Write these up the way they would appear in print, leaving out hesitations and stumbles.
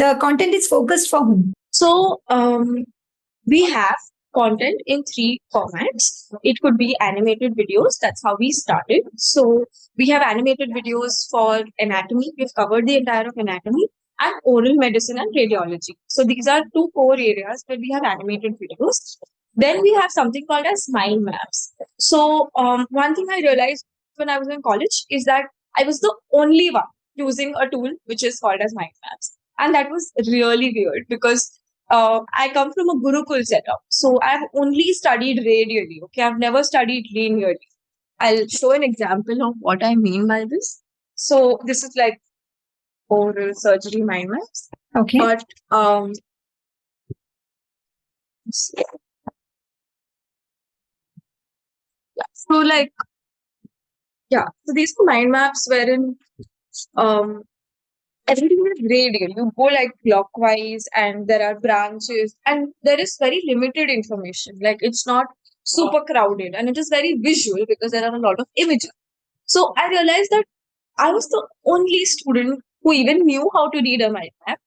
The content is focused for whom? So we have content in 3 formats. It could be animated videos. That's how we started. So we have animated videos for anatomy. We've covered the entire of anatomy and oral medicine and radiology. So these are 2 core areas where we have animated videos. Then we have something called as mind maps. So one thing I realized when I was in college is that I was the only one using a tool which is called as mind maps. And that was really weird because I come from a Gurukul setup. So I've only studied radially. Okay, I've never studied linearly. I'll show an example of what I mean by this. So this is like oral surgery mind maps. Okay. But so like so these are mind maps wherein everything is radial. You go like clockwise, and there are branches, and there is very limited information. Like it's not super crowded, and it is very visual because there are a lot of images. So I realized that I was the only student who even knew how to read a mind map,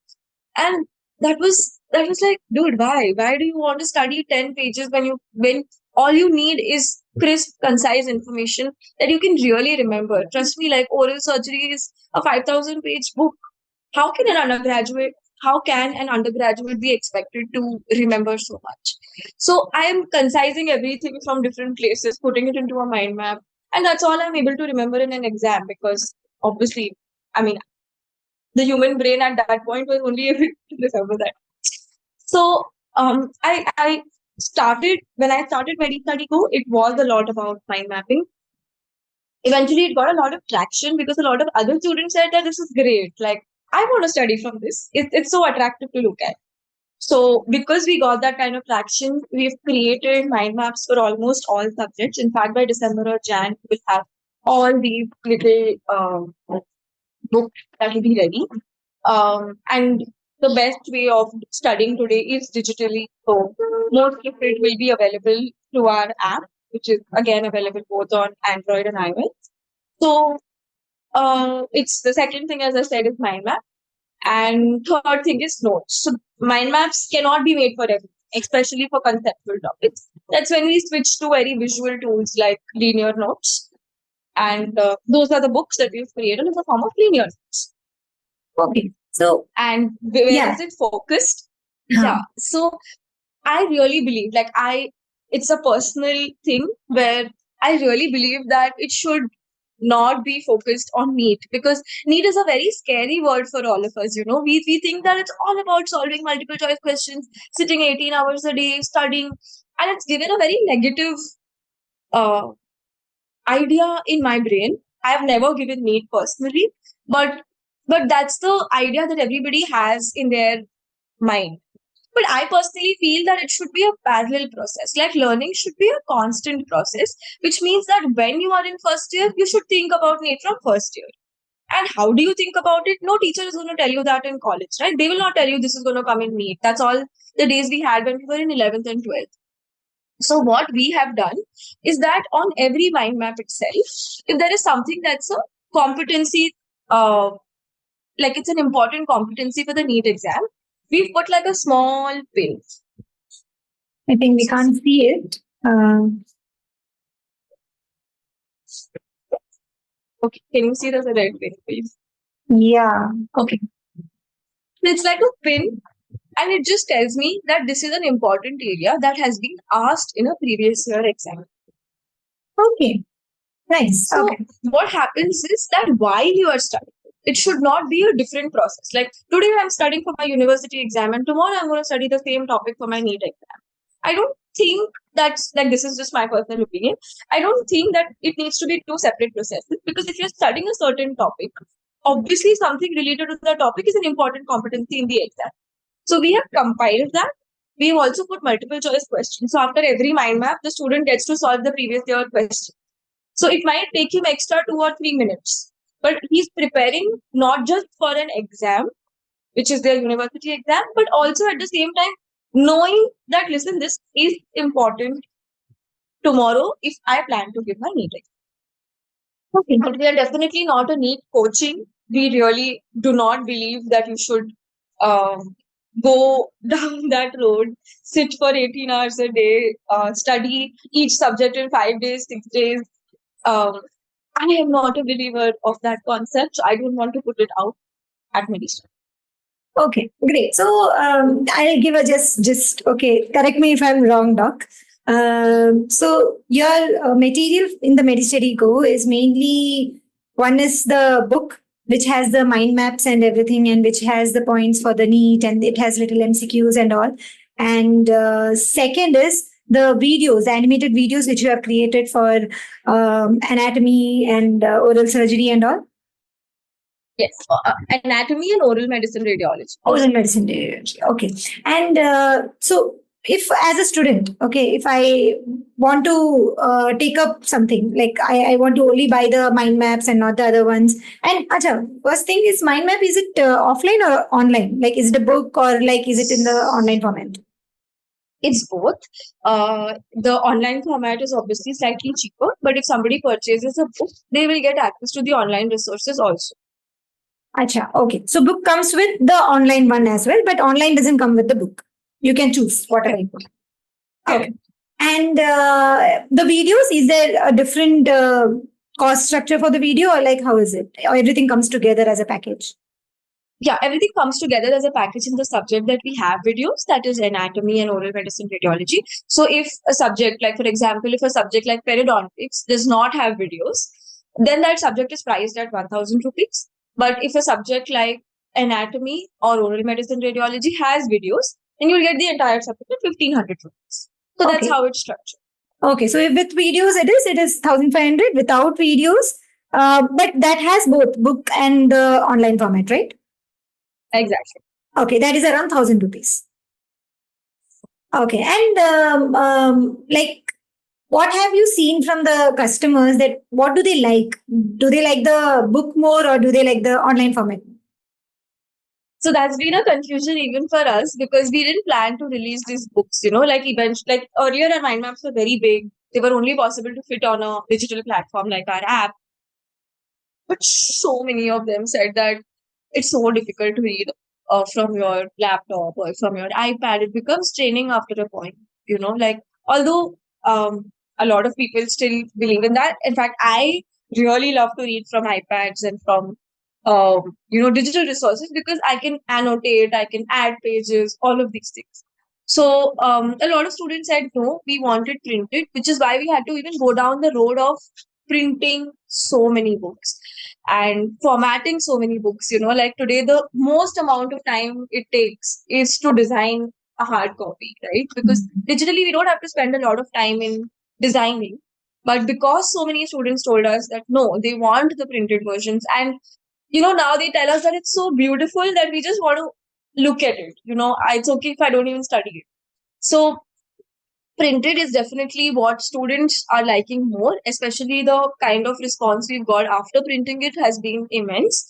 and that was like, dude, why? Why do you want to study 10 pages when all you need is crisp, concise information that you can really remember? Trust me, like oral surgery is a 5,000 page book. How can an undergraduate be expected to remember so much? So I am concising everything from different places, putting it into a mind map, and that's all I'm able to remember in an exam because obviously, I mean, the human brain at that point was only able to remember that. So I started when I started Medi Study Go, it was a lot about mind mapping. Eventually it got a lot of traction because a lot of other students said that this is great. Like, I want to study from this. It's so attractive to look at. So because we got that kind of traction, we've created mind maps for almost all subjects. In fact, by December or Jan, we'll have all these little books that will be ready. And the best way of studying today is digitally. So most of it will be available through our app, which is again available both on Android and iOS. So it's the second thing, as I said, is mind map. And third thing is notes. So mind maps cannot be made for everything, especially for conceptual topics. That's when we switch to very visual tools like linear notes. And those are the books that we've created in the form of linear notes. Okay. So, And where Yeah. is it focused? Huh. Yeah. So I really believe, like, it's a personal thing where I really believe that it should not be focused on NEET because NEET is a very scary word for all of us. You know, we think that it's all about solving multiple choice questions, sitting 18 hours a day, studying, and it's given a very negative uh, idea in my brain. I have never given NEET personally, but that's the idea that everybody has in their mind. But I personally feel that it should be a parallel process. Like learning should be a constant process, which means that when you are in first year, you should think about NEET from first year. And how do you think about it? No teacher is going to tell you that in college, right? They will not tell you this is going to come in NEET. That's all the days we had when we were in 11th and 12th. So what we have done is that on every mind map itself, if there is something that's a competency, like it's an important competency for the NEET exam, we've put like a small pin. I think we can't see it. Okay, can you see there's a red pin, please? Yeah. Okay. It's like a pin, and it just tells me that this is an important area that has been asked in a previous year exam. Okay. Nice. So Okay. what happens is that while you are studying, it should not be a different process. Like today I'm studying for my university exam, and tomorrow I'm going to study the same topic for my NEET exam. I don't think that's like, this is just my personal opinion. I don't think that it needs to be 2 separate processes because if you're studying a certain topic, obviously something related to the topic is an important competency in the exam. So we have compiled that. We've also put multiple choice questions. So after every mind map, the student gets to solve the previous year question. So it might take him extra 2 or 3 minutes, but he's preparing not just for an exam, which is their university exam, but also at the same time knowing that, listen, this is important tomorrow if I plan to give my NEET exam. Okay. But we are definitely not a NEET coaching. We really do not believe that you should go down that road, sit for 18 hours a day, study each subject in 5 days, 6 days. Um, I am not a believer of that concept, so I don't want to put it out at Medi Study. Okay, great. So I'll give a just okay. Correct me if I'm wrong, Doc. So your material in the Medi Study Go is mainly one is the book which has the mind maps and everything, and which has the points for the NEET, and it has little MCQs and all. And second is the videos, the animated videos which you have created for anatomy and oral surgery and all. Yes, anatomy and oral medicine radiology. Oral medicine radiology. Okay. And so, if as a student, okay, if I want to take up something, like I want to only buy the mind maps and not the other ones. And acha, first thing is mind map, is it offline or online? Like, is it a book or like, is it in the online format? It's both. The online format is obviously slightly cheaper, but if somebody purchases a book, they will get access to the online resources also. Acha, okay. So, book comes with the online one as well, but online doesn't come with the book. You can choose whatever you want. Okay. And the videos, is there a different cost structure for the video, or like how is it? Or everything comes together as a package? Yeah, everything comes together as a package in the subject that we have videos, that is anatomy and oral medicine radiology. So if a subject, like for example, if a subject like periodontics does not have videos, then that subject is priced at 1,000 rupees. But if a subject like anatomy or oral medicine radiology has videos, then you'll get the entire subject at 1,500 rupees. So that's Okay. how it's structured. Okay, so if with videos it is 1,500 without videos, but that has both book and online format, right? Exactly. Okay, that is around 1,000 rupees. Okay, and like, what have you seen from the customers, that what do they like? Do they like the book more, or do they like the online format? So that's been a confusion even for us, because we didn't plan to release these books, like eventually, like earlier our mind maps were very big. They were only possible to fit on a digital platform like our app. But so many of them said that it's so difficult to read from your laptop or from your iPad. It becomes training after a point, like, although a lot of people still believe in that. In fact, I really love to read from iPads and from digital resources, because I can annotate, I can add pages, all of these things. So a lot of students said no, we want it printed, which is why we had to even go down the road of printing so many books and formatting so many books. Like today, the most amount of time it takes is to design a hard copy, right? Because digitally, we don't have to spend a lot of time in designing. But because so many students told us that no, they want the printed versions, and now they tell us that it's so beautiful that we just want to look at it. It's okay if I don't even study it. So printed is definitely what students are liking more, especially the kind of response we've got after printing it has been immense.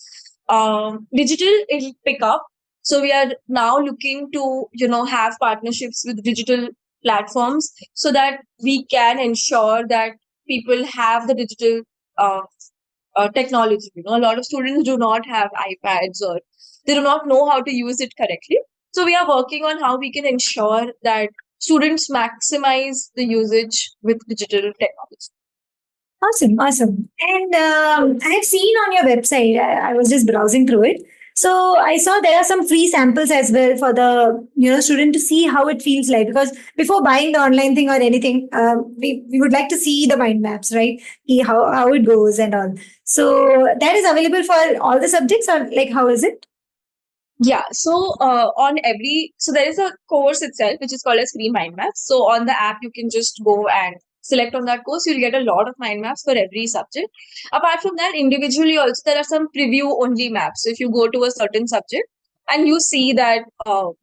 Digital, it'll pick up. So we are now looking to, have partnerships with digital platforms so that we can ensure that people have the digital technology. A lot of students do not have iPads, or they do not know how to use it correctly. So we are working on how we can ensure that students maximize the usage with digital technology. Awesome, awesome. And I have seen on your website, I was just browsing through it. So I saw there are some free samples as well for the student to see how it feels like. Because before buying the online thing or anything, we would like to see the mind maps, right? How it goes and all. So that is available for all the subjects, or like how is it? Yeah, so so there is a course itself which is called as free mind maps. So on the app, you can just go and select on that course. You'll get a lot of mind maps for every subject. Apart from that, individually also there are some preview only maps. So if you go to a certain subject and you see that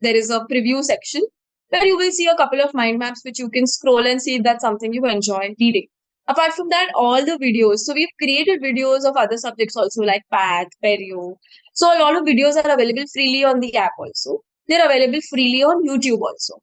there is a preview section where you will see a couple of mind maps which you can scroll and see if that's something you enjoy reading. Apart from that, all the videos. So we've created videos of other subjects also, like path, perio. So a lot of videos are available freely on the app also. They're available freely on YouTube also.